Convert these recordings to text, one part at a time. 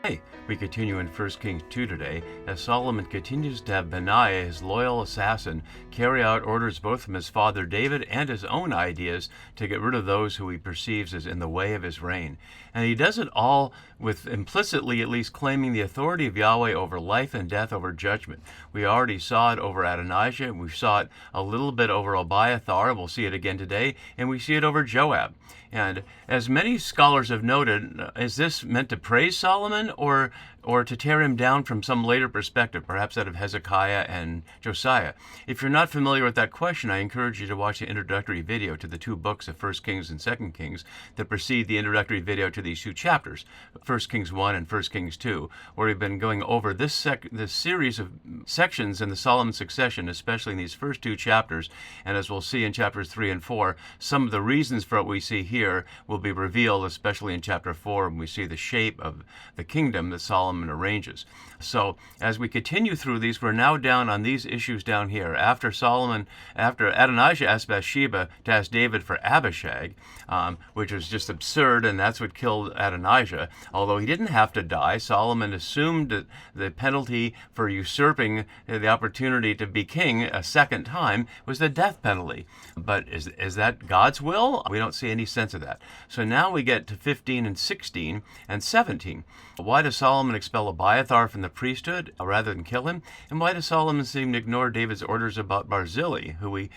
Hey, we continue in 1 Kings 2 today, as Solomon continues to have Benaiah, his loyal assassin, carry out orders both from his father David and his own ideas to get rid of those who he perceives as in the way of his reign. And he does it all with implicitly at least claiming the authority of Yahweh over life and death, over judgment. We already saw it over Adonijah, we saw it a little bit over Abiathar, we'll see it again today, and we see it over Joab. And as many scholars have noted, is this meant to praise Solomon or to tear him down from some later perspective, perhaps that of Hezekiah and Josiah? If you're not familiar with that question, I encourage you to watch the introductory video to the two books of 1 Kings and 2 Kings that precede the introductory video to these two chapters, 1 Kings 1 and 1 Kings 2, where we've been going over this series of sections in the Solomon succession, especially in these first two chapters. And as we'll see in chapters 3 and 4, some of the reasons for what we see here will be revealed, especially in chapter 4, when we see the shape of the kingdom that Solomon arranges. So as we continue through these, we're now down on these issues down here. After Adonijah asked Bathsheba to ask David for Abishag, which was just absurd, and that's what killed Adonijah. Although he didn't have to die, Solomon assumed that the penalty for usurping the opportunity to be king a second time was the death penalty. But is that God's will? We don't see any sense of that. So now we get to 15 and 16 and 17. Why does Solomon expel Abiathar from the priesthood rather than kill him? And why does Solomon seem to ignore David's orders about Barzillai, who we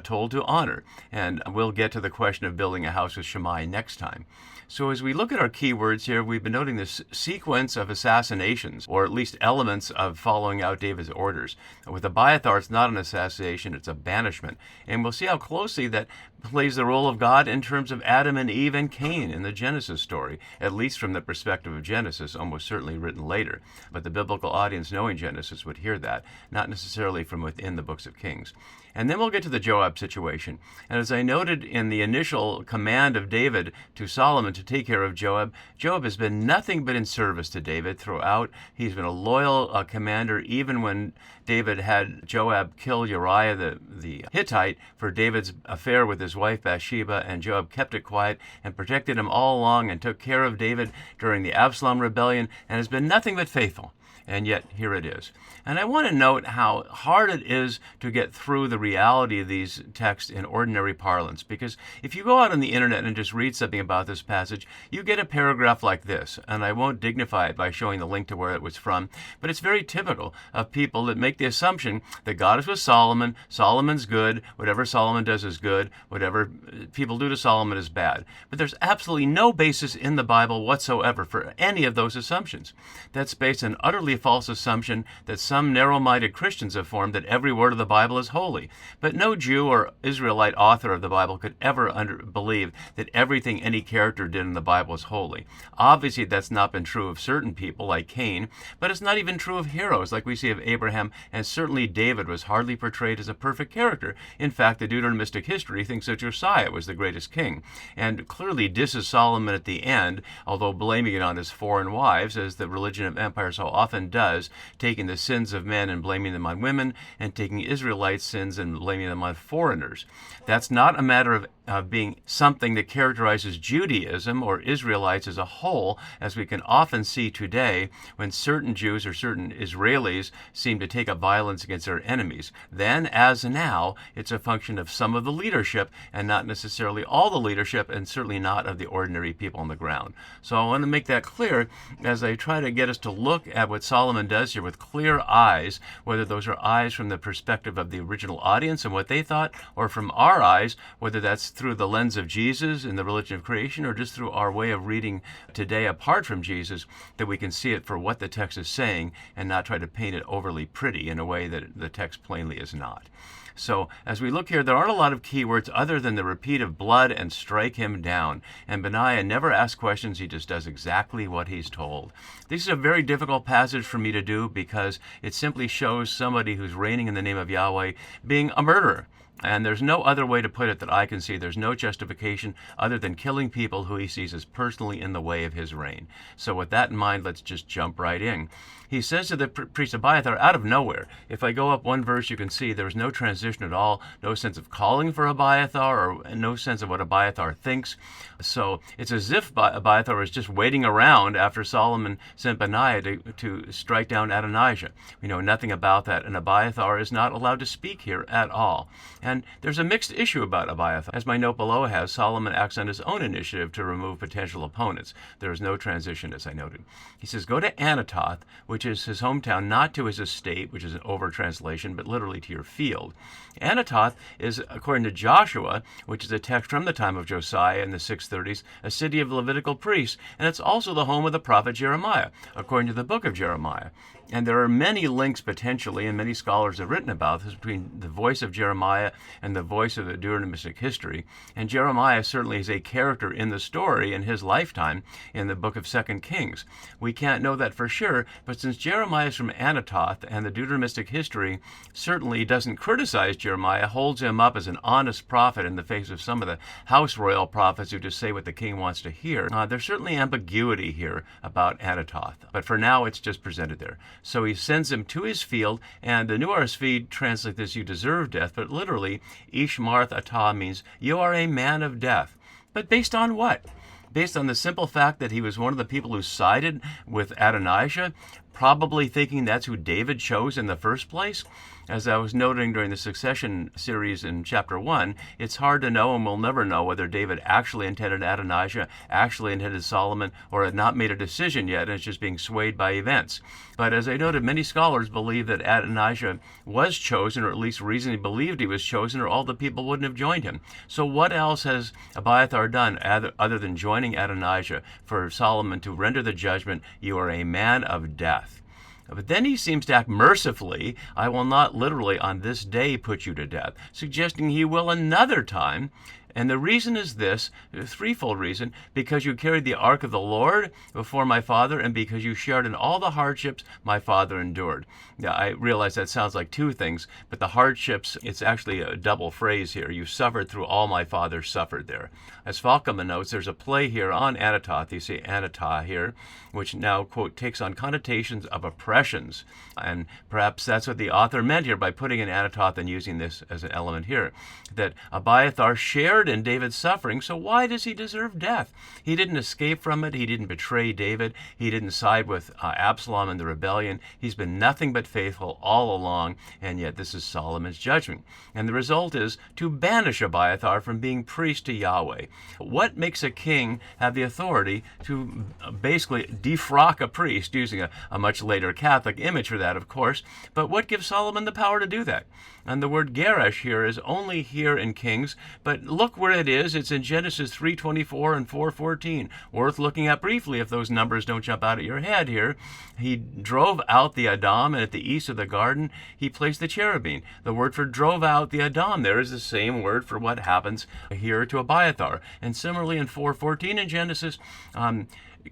told to honor? And we'll get to the question of building a house with Shammai next time. So as we look at our keywords here, we've been noting this sequence of assassinations, or at least elements of following out David's orders. With Abiathar, it's not an assassination, it's a banishment. And we'll see how closely that plays the role of God in terms of Adam and Eve and Cain in the Genesis story, at least from the perspective of Genesis, almost certainly written later. But the biblical audience knowing Genesis would hear that, not necessarily from within the books of Kings. And then we'll get to the Joab situation. And as I noted in the initial command of David to Solomon to take care of Joab, Joab has been nothing but in service to David throughout. He's been a loyal commander, even when David had Joab kill Uriah the Hittite for David's affair with his wife Bathsheba, and Joab kept it quiet and protected him all along and took care of David during the Absalom rebellion and has been nothing but faithful. And yet, here it is. And I want to note how hard it is to get through the reality of these texts in ordinary parlance. Because if you go out on the internet and just read something about this passage, you get a paragraph like this. And I won't dignify it by showing the link to where it was from. But it's very typical of people that make the assumption that God is with Solomon, Solomon's good, whatever Solomon does is good, whatever people do to Solomon is bad. But there's absolutely no basis in the Bible whatsoever for any of those assumptions. That's based on utterly false assumption that some narrow-minded Christians have formed that every word of the Bible is holy. But no Jew or Israelite author of the Bible could ever believe that everything any character did in the Bible is holy. Obviously, that's not been true of certain people like Cain, but it's not even true of heroes like we see of Abraham, and certainly David was hardly portrayed as a perfect character. In fact, the Deuteronomistic history thinks that Josiah was the greatest king, and clearly disses Solomon at the end, although blaming it on his foreign wives, as the religion of empire so often does, taking the sins of men and blaming them on women, and taking Israelites' sins and blaming them on foreigners. That's not a matter of being something that characterizes Judaism or Israelites as a whole, as we can often see today when certain Jews or certain Israelis seem to take up violence against their enemies. Then, as now, it's a function of some of the leadership and not necessarily all the leadership, and certainly not of the ordinary people on the ground. So I want to make that clear as I try to get us to look at what Solomon does here with clear eyes, whether those are eyes from the perspective of the original audience and what they thought, or from our eyes, whether that's through the lens of Jesus and the religion of creation, or just through our way of reading today apart from Jesus, that we can see it for what the text is saying and not try to paint it overly pretty in a way that the text plainly is not. So as we look here, there aren't a lot of keywords other than the repeat of blood and strike him down. And Benaiah never asks questions. He just does exactly what he's told. This is a very difficult passage for me to do because it simply shows somebody who's reigning in the name of Yahweh being a murderer. And there's no other way to put it that I can see. There's no justification other than killing people who he sees as personally in the way of his reign. So with that in mind, let's just jump right in. He says to the priest Abiathar out of nowhere. If I go up one verse, you can see there's no transition at all, no sense of calling for Abiathar, or no sense of what Abiathar thinks. So it's as if Abiathar was just waiting around after Solomon sent Benaiah to strike down Adonijah. We know nothing about that, and Abiathar is not allowed to speak here at all. And there's a mixed issue about Abiathar. As my note below has, Solomon acts on his own initiative to remove potential opponents. There is no transition, as I noted. He says, go to Anatoth, which is his hometown, not to his estate, which is an over-translation, but literally to your field. Anatoth is, according to Joshua, which is a text from the time of Josiah in the 630s, a city of Levitical priests, and it's also the home of the prophet Jeremiah, according to the book of Jeremiah. And there are many links potentially, and many scholars have written about this, between the voice of Jeremiah and the voice of the Deuteronomistic history. And Jeremiah certainly is a character in the story in his lifetime in the book of 2 Kings. We can't know that for sure, but since Jeremiah is from Anatoth and the Deuteronomistic history certainly doesn't criticize Jeremiah, holds him up as an honest prophet in the face of some of the house royal prophets who just say what the king wants to hear, there's certainly ambiguity here about Anatoth. But for now, it's just presented there. So he sends him to his field, and the New RSV translates this, you deserve death, but literally, Ishmarth Atah means, you are a man of death. But based on what? Based on the simple fact that he was one of the people who sided with Adonijah, probably thinking that's who David chose in the first place? As I was noting during the succession series in chapter 1, it's hard to know, and we'll never know, whether David actually intended Adonijah, actually intended Solomon, or had not made a decision yet and is just being swayed by events. But as I noted, many scholars believe that Adonijah was chosen, or at least reasonably believed he was chosen, or all the people wouldn't have joined him. So what else has Abiathar done other than joining Adonijah for Solomon to render the judgment, you are a man of death? But then he seems to act mercifully, I will not literally on this day put you to death, suggesting he will another time. And the reason is this, a threefold reason, because you carried the ark of the Lord before my father, and because you shared in all the hardships my father endured. Now, I realize that sounds like two things, but the hardships, it's actually a double phrase here. You suffered through all my father suffered there. As Falkman notes, there's a play here on Anatoth, you see Anatah here, which now, quote, takes on connotations of oppressions. And perhaps that's what the author meant here by putting in Anatoth and using this as an element here, that Abiathar shared in David's suffering, so why does he deserve death? He didn't escape from it. He didn't betray David. He didn't side with Absalom in the rebellion. He's been nothing but faithful all along, and yet this is Solomon's judgment. And the result is to banish Abiathar from being priest to Yahweh. What makes a king have the authority to basically defrock a priest, using a much later Catholic image for that, of course, but what gives Solomon the power to do that? And the word Geresh here is only here in Kings, but look where it is. It's in Genesis 3:24 and 4:14. Worth looking at briefly if those numbers don't jump out at your head here. He drove out the Adam, and at the east of the garden, he placed the cherubim. The word for drove out the Adam there is the same word for what happens here to Abiathar. And similarly in 4:14 in Genesis,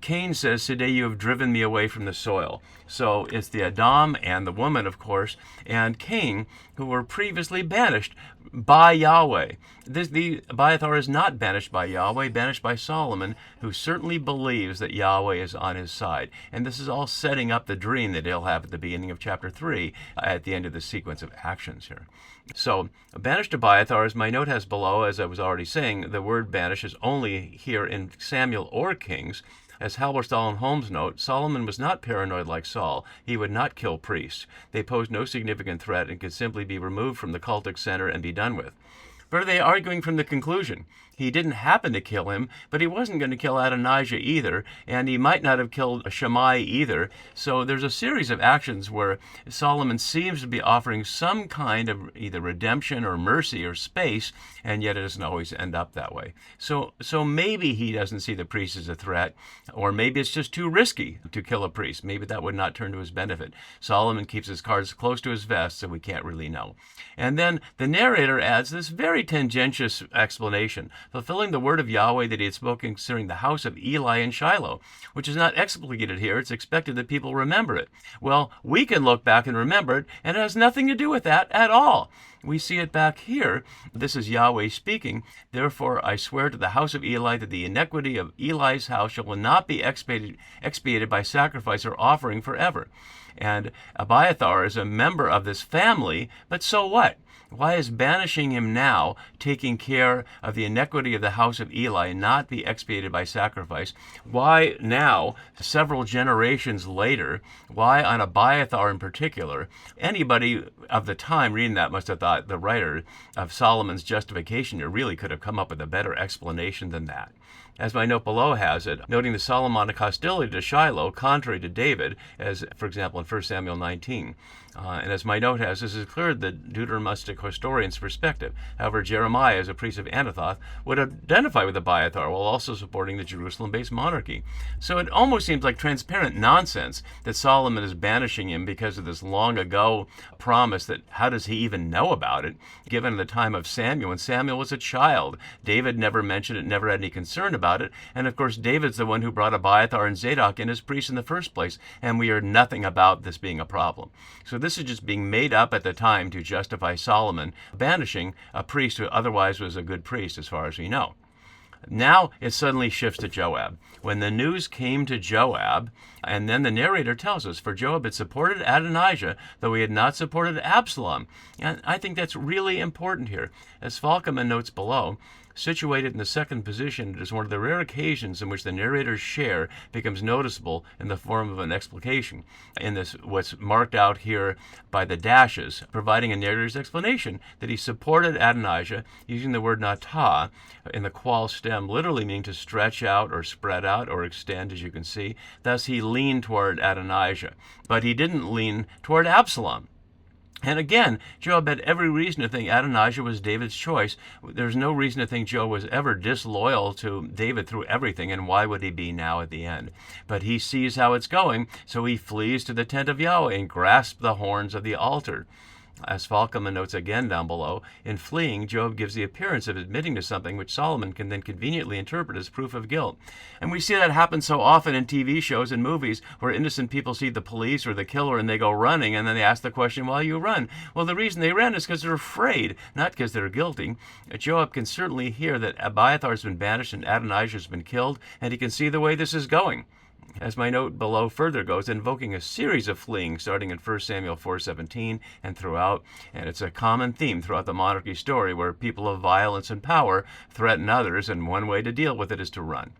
Cain says, today you have driven me away from the soil. So it's the Adam and the woman, of course, and Cain, who were previously banished by Yahweh. The Abiathar is not banished by Yahweh, banished by Solomon, who certainly believes that Yahweh is on his side. And this is all setting up the dream that he'll have at the beginning of chapter 3, at the end of the sequence of actions here. So, banished Abiathar, as my note has below, as I was already saying, the word banish is only here in Samuel or Kings. As Halberstadt and Holmes note, Solomon was not paranoid like Saul. He would not kill priests. They posed no significant threat and could simply be removed from the cultic center and be done with. But are they arguing from the conclusion? He didn't happen to kill him, but he wasn't going to kill Adonijah either, and he might not have killed Shammai either. So there's a series of actions where Solomon seems to be offering some kind of either redemption or mercy or space, and yet it doesn't always end up that way. So maybe he doesn't see the priest as a threat, or maybe it's just too risky to kill a priest. Maybe that would not turn to his benefit. Solomon keeps his cards close to his vest, so we can't really know. And then the narrator adds this very very tangentious explanation, fulfilling the word of Yahweh that he had spoken concerning the house of Eli in Shiloh, which is not explicated here. It's expected that people remember it. Well, we can look back and remember it, and it has nothing to do with that at all. We see it back here. This is Yahweh speaking. Therefore, I swear to the house of Eli that the iniquity of Eli's house shall not be expiated by sacrifice or offering forever. And Abiathar is a member of this family, but so what? Why is banishing him now taking care of the iniquity of the house of Eli not be expiated by sacrifice? Why now, several generations later, why on Abiathar in particular? Anybody of the time reading that must have thought the writer of Solomon's justification here really could have come up with a better explanation than that. As my note below has it, noting the Solomonic hostility to Shiloh, contrary to David, as, for example, in 1 Samuel 19. And as my note has, this is clear the Deuteronomistic historian's perspective. However, Jeremiah, as a priest of Anathoth, would identify with Abiathar while also supporting the Jerusalem-based monarchy. So it almost seems like transparent nonsense that Solomon is banishing him because of this long ago promise that how does he even know about it, given the time of Samuel, when Samuel was a child. David never mentioned it, never had any concern about it. And of course, David's the one who brought Abiathar and Zadok in as priests in the first place, and we heard nothing about this being a problem. So this is just being made up at the time to justify Solomon banishing a priest who otherwise was a good priest as far as we know. Now it suddenly shifts to Joab. When the news came to Joab, and then the narrator tells us, for Joab had supported Adonijah, though he had not supported Absalom. And I think that's really important here. As Falkeman notes below, situated in the second position, it is one of the rare occasions in which the narrator's share becomes noticeable in the form of an explication. In this, what's marked out here by the dashes, providing a narrator's explanation that he supported Adonijah, using the word natah in the qual stem, literally meaning to stretch out or spread out or extend, as you can see. Thus, he leaned toward Adonijah, but he didn't lean toward Absalom. And again, Joab had every reason to think Adonijah was David's choice. There's no reason to think Joab was ever disloyal to David through everything, and why would he be now at the end? But he sees how it's going, so he flees to the tent of Yahweh and grasps the horns of the altar. As Falkeman notes again down below, in fleeing, Joab gives the appearance of admitting to something which Solomon can then conveniently interpret as proof of guilt. And we see that happen so often in TV shows and movies where innocent people see the police or the killer and they go running, and then they ask the question, why you run? Well, the reason they ran is because they're afraid, not because they're guilty. Joab can certainly hear that Abiathar has been banished and Adonijah has been killed, and he can see the way this is going. As my note below further goes, invoking a series of fleeing starting in 1 Samuel 4:17 and throughout, and it's a common theme throughout the monarchy story where people of violence and power threaten others, and one way to deal with it is to run.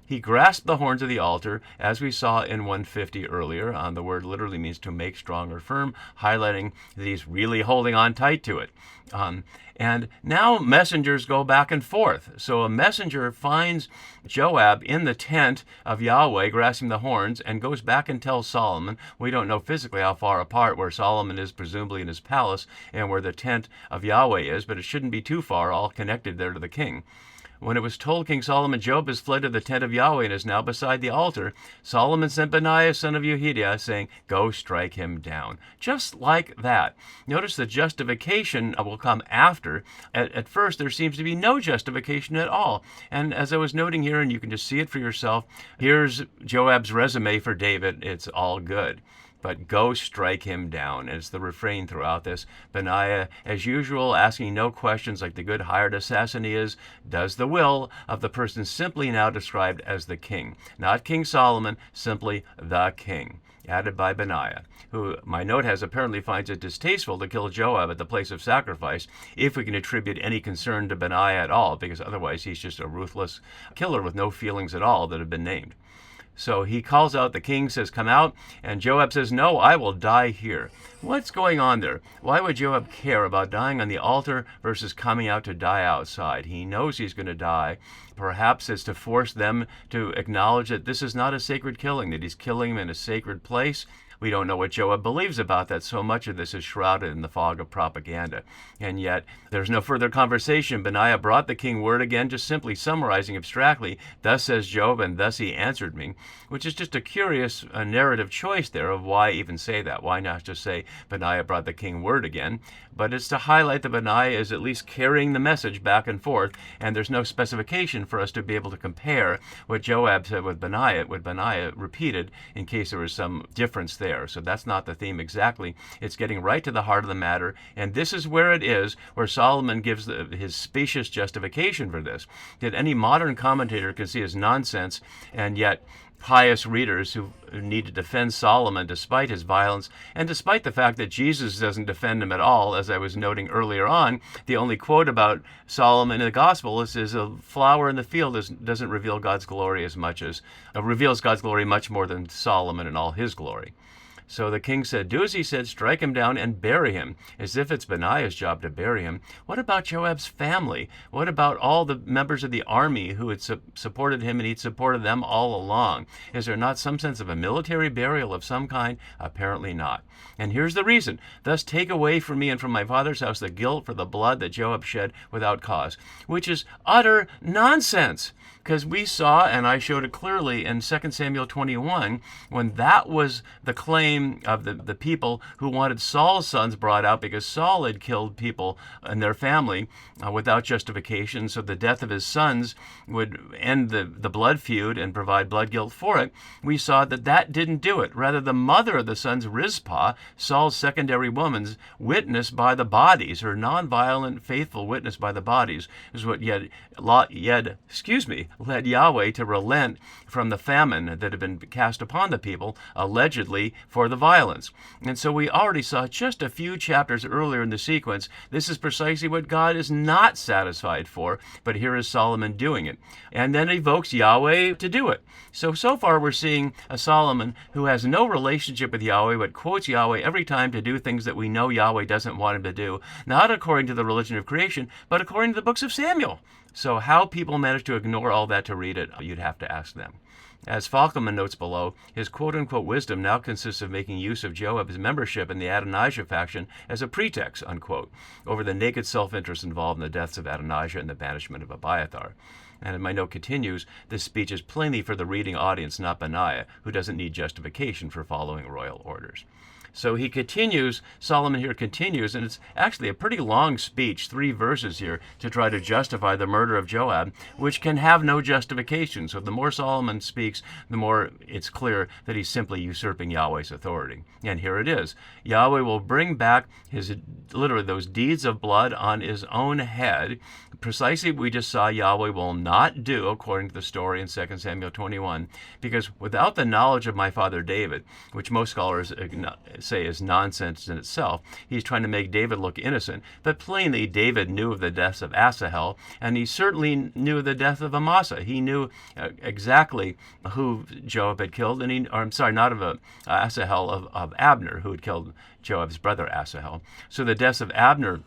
He grasped the horns of the altar, as we saw in 150 earlier. The word literally means to make strong or firm, highlighting that he's really holding on tight to it. And now messengers go back and forth. So a messenger finds Joab in the tent of Yahweh grasping the horns and goes back and tells Solomon. We don't know physically how far apart where Solomon is, presumably in his palace, and where the tent of Yahweh is, but it shouldn't be too far, all connected there to the king. When it was told King Solomon, Joab has fled to the tent of Yahweh and is now beside the altar, Solomon sent Benaiah, son of Jehoiada, saying, go strike him down. Just like that. Notice the justification will come after. At first, there seems to be no justification at all. And as I was noting here, and you can just see it for yourself, here's Joab's resume for David. It's all good. But go strike him down. It's the refrain throughout this. Benaiah, as usual, asking no questions like the good hired assassin he is, does the will of the person simply now described as the king. Not King Solomon, simply the king. Added by Benaiah, who my note has apparently finds it distasteful to kill Joab at the place of sacrifice, if we can attribute any concern to Benaiah at all, because otherwise he's just a ruthless killer with no feelings at all that have been named. So he calls out, the king says, come out, and Joab says, no, I will die here. What's going on there? Why would Joab care about dying on the altar versus coming out to die outside? He knows he's going to die. Perhaps it's to force them to acknowledge that this is not a sacred killing, that he's killing him in a sacred place. We don't know what Joab believes about that. So much of this is shrouded in the fog of propaganda. And yet, there's no further conversation. Benaiah brought the king word again, just simply summarizing abstractly, "Thus says Job, and thus he answered me," which is just a curious narrative choice there of why even say that. Why not just say Benaiah brought the king word again? But it's to highlight that Benaiah is at least carrying the message back and forth, and there's no specification for us to be able to compare what Joab said with Benaiah, what Benaiah repeated, in case there was some difference there. So that's not the theme exactly. It's getting right to the heart of the matter, and this is where it is, where Solomon gives his specious justification for this, that any modern commentator can see as nonsense, and yet pious readers who need to defend Solomon despite his violence, and despite the fact that Jesus doesn't defend him at all, as I was noting earlier on. The only quote about Solomon in the gospel is a flower in the field doesn't reveal God's glory as much as, reveals God's glory much more than Solomon in all his glory. So the king said, "Do as he said, strike him down and bury him," as if it's Benaiah's job to bury him. What about Joab's family? What about all the members of the army who had supported him, and he'd supported them all along? Is there not some sense of a military burial of some kind? Apparently not. And here's the reason. "Thus take away from me and from my father's house the guilt for the blood that Joab shed without cause," which is utter nonsense. Because we saw, and I showed it clearly in 2 Samuel 21, when that was the claim of the people who wanted Saul's sons brought out because Saul had killed people in their family without justification, so the death of his sons would end the blood feud and provide blood guilt for it. We saw that didn't do it. Rather, the mother of the sons, Rizpah, Saul's secondary woman's witness by the bodies, her nonviolent, faithful witness by the bodies, is what led Yahweh to relent from the famine that had been cast upon the people, allegedly for the violence. And so we already saw just a few chapters earlier in the sequence, this is precisely what God is not satisfied for, but here is Solomon doing it. And then evokes Yahweh to do it. So far we're seeing a Solomon who has no relationship with Yahweh, but quotes Yahweh every time to do things that we know Yahweh doesn't want him to do, not according to the religion of creation, but according to the books of Samuel. So how people manage to ignore all that to read it, you'd have to ask them. As Falkman notes below, his quote-unquote wisdom now consists of making use of Joab's membership in the Adonijah faction as a pretext, unquote, over the naked self-interest involved in the deaths of Adonijah and the banishment of Abiathar. And as my note continues, this speech is plainly for the reading audience, not Benaiah, who doesn't need justification for following royal orders. So he continues, Solomon here continues, and it's actually a pretty long speech, 3 verses here, to try to justify the murder of Joab, which can have no justification. So the more Solomon speaks, the more it's clear that he's simply usurping Yahweh's authority. And here it is. Yahweh will bring back literally those deeds of blood on his own head. Precisely what we just saw Yahweh will not do, according to the story in 2 Samuel 21, because without the knowledge of my father David, which most scholars say is nonsense in itself, he's trying to make David look innocent. But plainly, David knew of the deaths of Asahel, and he certainly knew of the death of Amasa. He knew exactly who Joab had killed, and not of Asahel, of Abner, who had killed Joab's brother Asahel. So the deaths of Abner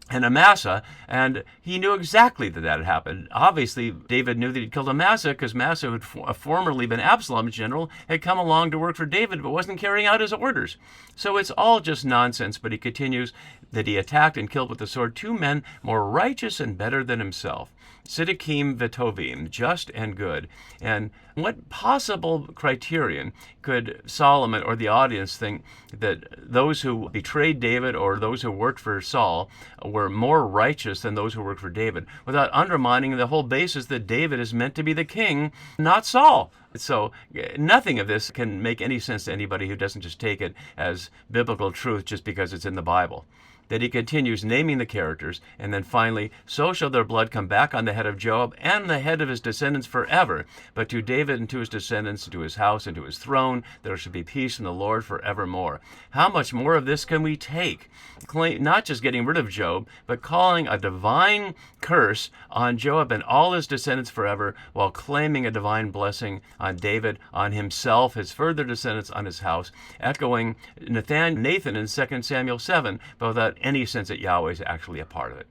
and Amasa, and he knew exactly that had happened. Obviously, David knew that he'd killed Amasa because Amasa, who had formerly been Absalom's general, had come along to work for David but wasn't carrying out his orders. So it's all just nonsense, but he continues that he attacked and killed with the sword 2 men more righteous and better than himself, Siddiqim Vitovim, just and good. And what possible criterion could Solomon or the audience think that those who betrayed David or those who worked for Saul were more righteous than those who worked for David, without undermining the whole basis that David is meant to be the king, not Saul? So nothing of this can make any sense to anybody who doesn't just take it as biblical truth just because it's in the Bible. That he continues naming the characters, and then finally, so shall their blood come back on the head of Joab and the head of his descendants forever. But to David and to his descendants, and to his house and to his throne, there shall be peace in the Lord forevermore. How much more of this can we take? Not just getting rid of Job, but calling a divine curse on Joab and all his descendants forever, while claiming a divine blessing on David, on himself, his further descendants, on his house, echoing Nathan in 2 Samuel 7, but without any sense that Yahweh is actually a part of it.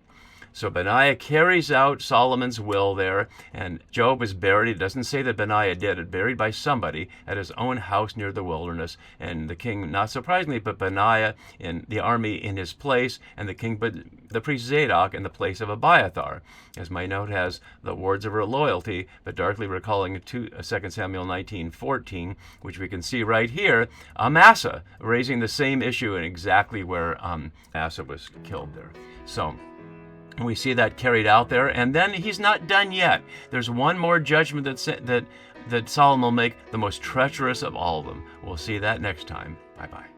So Benaiah carries out Solomon's will there, and Joab is buried. It doesn't say that Benaiah did it, buried by somebody at his own house near the wilderness. And the king, not surprisingly, put Benaiah in the army in his place, and the king put the priest Zadok in the place of Abiathar. As my note has, the words of loyalty, but darkly recalling 2 Samuel 19:14, which we can see right here, Amasa raising the same issue in exactly where Amasa was killed there. So we see that carried out there, and then he's not done yet. There's one more judgment that Solomon will make, the most treacherous of all of them. We'll see that next time. Bye-bye.